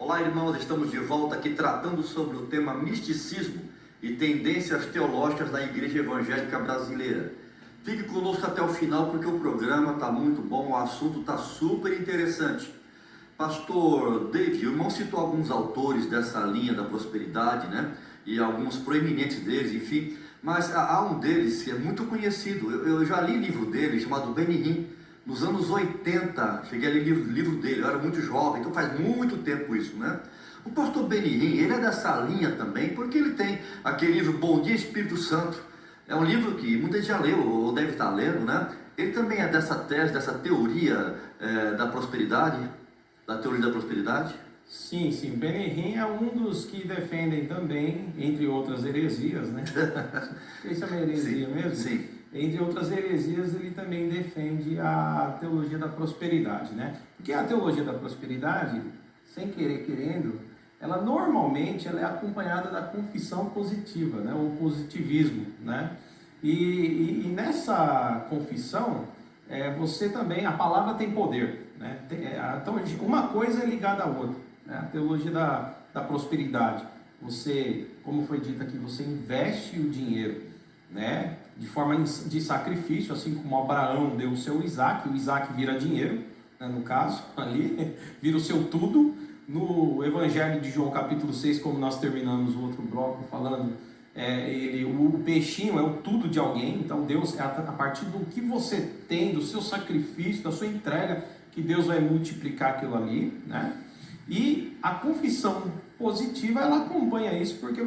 Olá, irmãos, estamos de volta aqui tratando sobre o tema misticismo e tendências teológicas da Igreja Evangélica Brasileira. Fique conosco até o final porque o programa está muito bom, o assunto está super interessante. Pastor David, o irmão citou alguns autores dessa linha da prosperidade, né? E alguns proeminentes deles, enfim, mas há um deles que é muito conhecido. Eu já li livro dele, chamado Benny Hinn, nos anos 80, cheguei a ler livro dele, eu era muito jovem, então faz muito tempo isso, né? O pastor Benny Hinn, ele é dessa linha também, porque ele tem aquele livro Bom Dia Espírito Santo, é um livro que muita gente já leu, ou deve estar lendo, né? Ele também é dessa tese, dessa teoria da prosperidade, da teoria da prosperidade. Sim, Benny Hinn é um dos que defendem também, entre outras heresias, né? Isso é uma heresia Sim, mesmo? sim. Entre outras heresias, ele também defende a teologia da prosperidade, né? Porque a teologia da prosperidade, sem querer querendo, ela normalmente ela é acompanhada da confissão positiva, né? O positivismo, né? E nessa confissão, você também, a palavra tem poder, né? Então, uma coisa é ligada à outra, né? A teologia da prosperidade, você, como foi dito aqui, você investe o dinheiro, né? De forma de sacrifício, assim como Abraão deu o seu Isaac, o Isaac vira dinheiro, né? No caso, ali, vira o seu tudo. No Evangelho de João capítulo 6, como nós terminamos o outro bloco falando, o peixinho é o tudo de alguém. Então Deus, a partir do que você tem, do seu sacrifício, da sua entrega, que Deus vai multiplicar aquilo ali, né? E a confissão positiva, ela acompanha isso, porque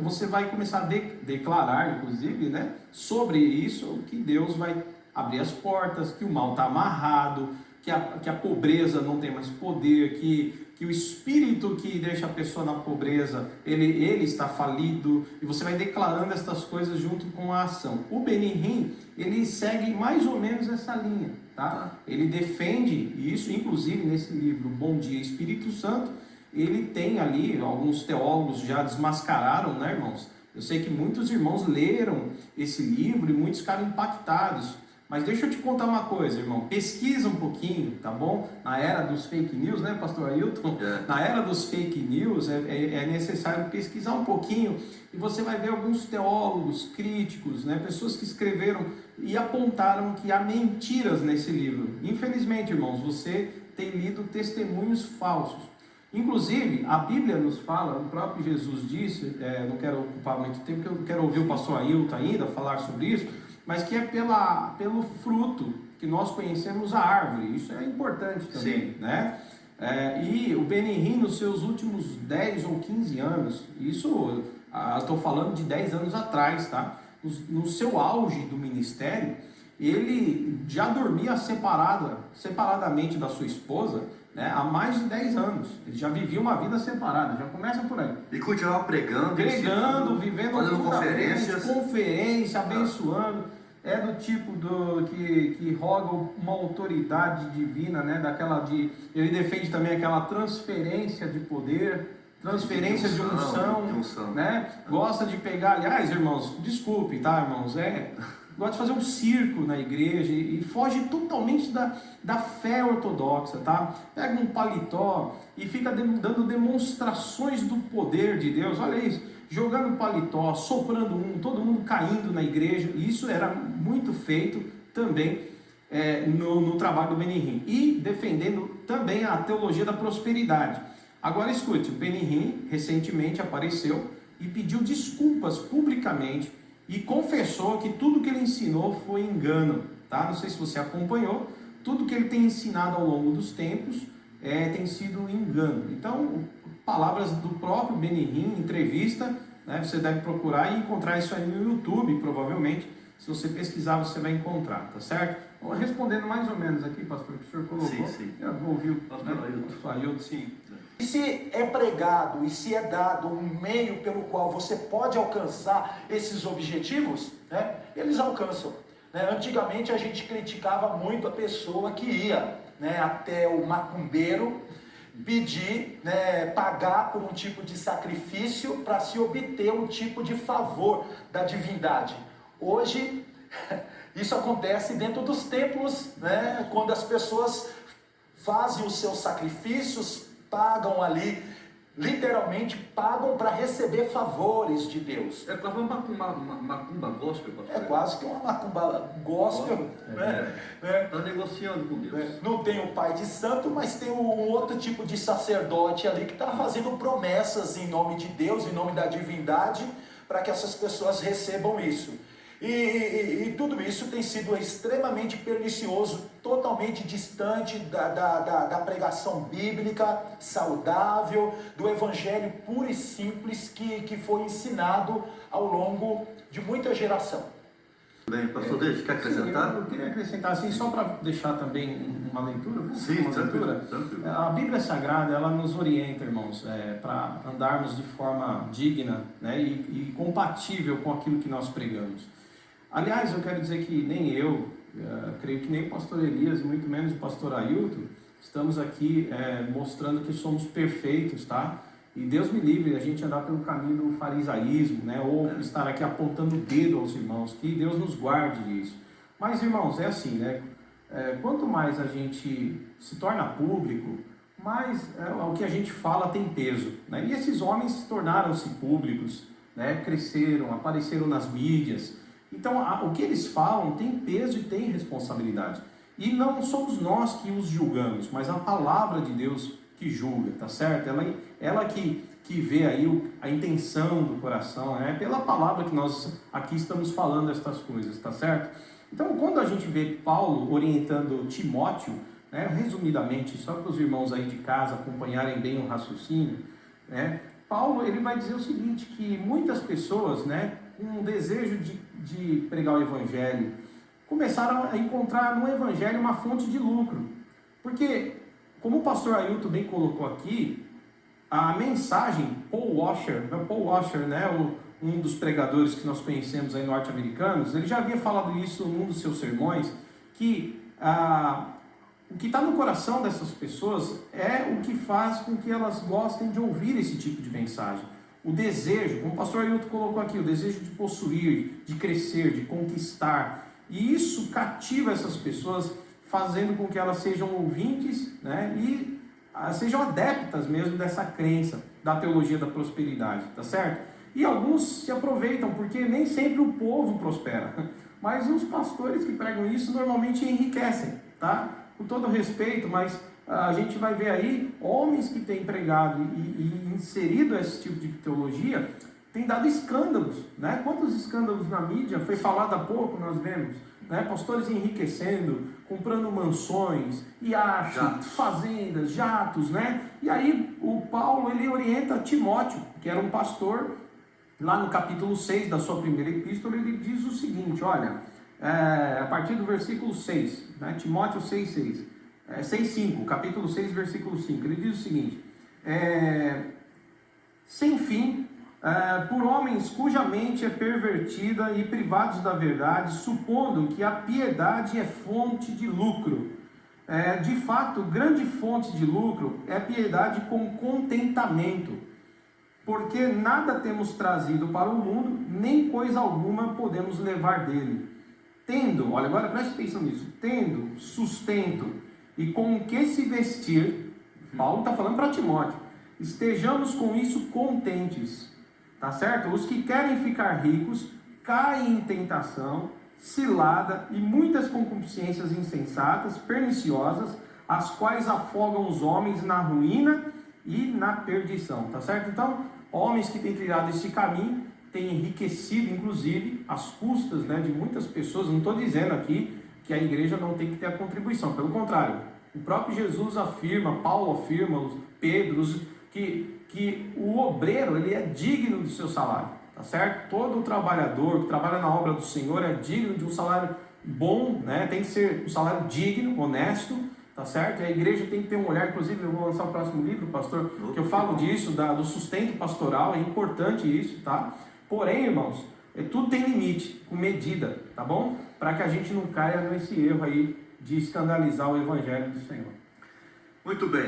você vai começar a declarar, inclusive, né, sobre isso, que Deus vai abrir as portas, que o mal está amarrado, que a pobreza não tem mais poder, que o espírito que deixa a pessoa na pobreza, ele está falido, e você vai declarando essas coisas junto com a ação. O Benny Hinn, ele segue mais ou menos essa linha, tá? Ele defende isso, inclusive nesse livro Bom Dia Espírito Santo, ele tem ali, alguns teólogos já desmascararam, né, irmãos? Eu sei que muitos irmãos leram esse livro e muitos ficaram impactados. Mas deixa eu te contar uma coisa, irmão. Pesquisa um pouquinho, tá bom? Na era dos fake news, né, pastor Ailton? Na era dos fake news é necessário pesquisar um pouquinho e você vai ver alguns teólogos críticos, né, pessoas que escreveram e apontaram que há mentiras nesse livro. Infelizmente, irmãos, você tem lido testemunhos falsos. Inclusive, a Bíblia nos fala, o próprio Jesus disse, não quero ocupar muito tempo, porque eu quero ouvir o pastor Ailton ainda falar sobre isso, mas que é pelo fruto que nós conhecemos a árvore. Isso é importante também, né? E o Benny Hinn, nos seus últimos 10 ou 15 anos, isso, estou falando de 10 anos atrás, tá? No seu auge do ministério, ele já dormia separadamente da sua esposa, né, há mais de 10 anos. Ele já vivia uma vida separada, já começa por aí. E continuava pregando, vivendo fazendo conferência, abençoando. É do tipo que roga uma autoridade divina, né, ele defende também aquela transferência de poder, transferência de unção, né? Gosta de pegar, aliás, irmãos, desculpe, tá, irmãos, gosta de fazer um circo na igreja e foge totalmente da fé ortodoxa, tá? Pega um paletó e fica dando demonstrações do poder de Deus, olha isso, jogando paletó, soprando todo mundo caindo na igreja. E isso era muito feito também no trabalho do Benny Hinn, e defendendo também a teologia da prosperidade. Agora escute, o Benny Hinn recentemente apareceu e pediu desculpas publicamente e confessou que tudo que ele ensinou foi engano, tá? Não sei se você acompanhou, tudo que ele tem ensinado ao longo dos tempos tem sido engano. Então, palavras do próprio Benny Hinn, entrevista, né? Você deve procurar e encontrar isso aí no YouTube, provavelmente. Se você pesquisar, você vai encontrar, tá certo? Bom, respondendo mais ou menos aqui, pastor, que o senhor colocou. Sim. Eu vou ouvir o pastor Ailton. Sim. E se é pregado e se é dado um meio pelo qual você pode alcançar esses objetivos, né, eles alcançam. Né? Antigamente a gente criticava muito a pessoa que ia, né, até o macumbeiro pedir, né, pagar por um tipo de sacrifício para se obter um tipo de favor da divindade. Hoje isso acontece dentro dos templos, né, quando as pessoas fazem os seus sacrifícios, pagam ali literalmente pagam para receber favores de Deus. É quase uma macumba gospel, pastor. É quase que uma macumba gospel, né? Está negociando com Deus. Não tem o pai de santo, mas tem um outro tipo de sacerdote ali que está fazendo promessas em nome de Deus, em nome da divindade, para que essas pessoas recebam isso. E tudo isso tem sido extremamente pernicioso, totalmente distante da pregação bíblica, saudável, do evangelho puro e simples que foi ensinado ao longo de muita geração. Bem, pastor Deide, quer acrescentar? Sim, eu queria acrescentar assim, só para deixar também uma leitura. Sim, uma leitura. tranquilo. A Bíblia Sagrada, ela nos orienta, irmãos, para andarmos de forma digna, né, e compatível com aquilo que nós pregamos. Aliás, eu quero dizer que nem eu, creio que nem o pastor Elias, muito menos o pastor Ailton, estamos aqui mostrando que somos perfeitos, tá? E Deus me livre a gente andar pelo caminho do farisaísmo, né? Ou estar aqui apontando o dedo aos irmãos, que Deus nos guarde disso. Mas, irmãos, é assim, né? Quanto mais a gente se torna público, mais o que a gente fala tem peso, né? E esses homens tornaram-se públicos, né? Cresceram, apareceram nas mídias. Então, o que eles falam tem peso e tem responsabilidade. E não somos nós que os julgamos, mas a palavra de Deus que julga, tá certo? Ela que vê aí a intenção do coração, é pela palavra que nós aqui estamos falando estas coisas, tá certo? Então, quando a gente vê Paulo orientando Timóteo, né, resumidamente, só para os irmãos aí de casa acompanharem bem o raciocínio, né, Paulo ele vai dizer o seguinte, que muitas pessoas, né, com um desejo de pregar o evangelho, começaram a encontrar no evangelho uma fonte de lucro. Porque, como o pastor Ailton bem colocou aqui, a mensagem, Paul Washer, né, um dos pregadores que nós conhecemos aí norte-americanos, ele já havia falado isso num dos seus sermões, que o que está no coração dessas pessoas é o que faz com que elas gostem de ouvir esse tipo de mensagem. O desejo, como o pastor Ailton colocou aqui, o desejo de possuir, de crescer, de conquistar. E isso cativa essas pessoas, fazendo com que elas sejam ouvintes, né, e sejam adeptas mesmo dessa crença da teologia da prosperidade, tá certo? E alguns se aproveitam, porque nem sempre o povo prospera. Mas os pastores que pregam isso normalmente enriquecem, tá? Com todo respeito, mas a gente vai ver aí homens que têm pregado e inserido esse tipo de teologia, têm dado escândalos, né? Quantos escândalos na mídia, foi falado há pouco, nós vemos, né? Pastores enriquecendo, comprando mansões, iates, fazendas, jatos, né? E aí o Paulo, ele orienta Timóteo, que era um pastor, lá no capítulo 6 da sua primeira epístola, ele diz o seguinte, olha, a partir do versículo 6, né? Timóteo 6,5, capítulo 6, versículo 5, ele diz o seguinte, sem fim, por homens cuja mente é pervertida e privados da verdade, supondo que a piedade é fonte de lucro. De fato, grande fonte de lucro é a piedade com contentamento, porque nada temos trazido para o mundo, nem coisa alguma podemos levar dele. Tendo, olha agora preste atenção nisso, tendo sustento e com o que se vestir, Paulo está falando para Timóteo, estejamos com isso contentes, tá certo? Os que querem ficar ricos caem em tentação, cilada e muitas concupiscências insensatas, perniciosas, as quais afogam os homens na ruína e na perdição, tá certo? Então, homens que têm trilhado esse caminho têm enriquecido, inclusive, às custas, né, de muitas pessoas. Não estou dizendo aqui que a igreja não tem que ter a contribuição, pelo contrário, o próprio Jesus afirma, Paulo afirma, Pedro, que o obreiro ele é digno do seu salário, tá certo? Todo trabalhador que trabalha na obra do Senhor é digno de um salário bom, né? Tem que ser um salário digno, honesto, tá certo? E a igreja tem que ter um olhar, inclusive eu vou lançar o próximo livro, pastor, que eu falo disso, do sustento pastoral, é importante isso, tá? Porém, irmãos, tudo tem limite, com medida, tá bom? Para que a gente não caia nesse erro aí de escandalizar o evangelho do Senhor. Muito bem.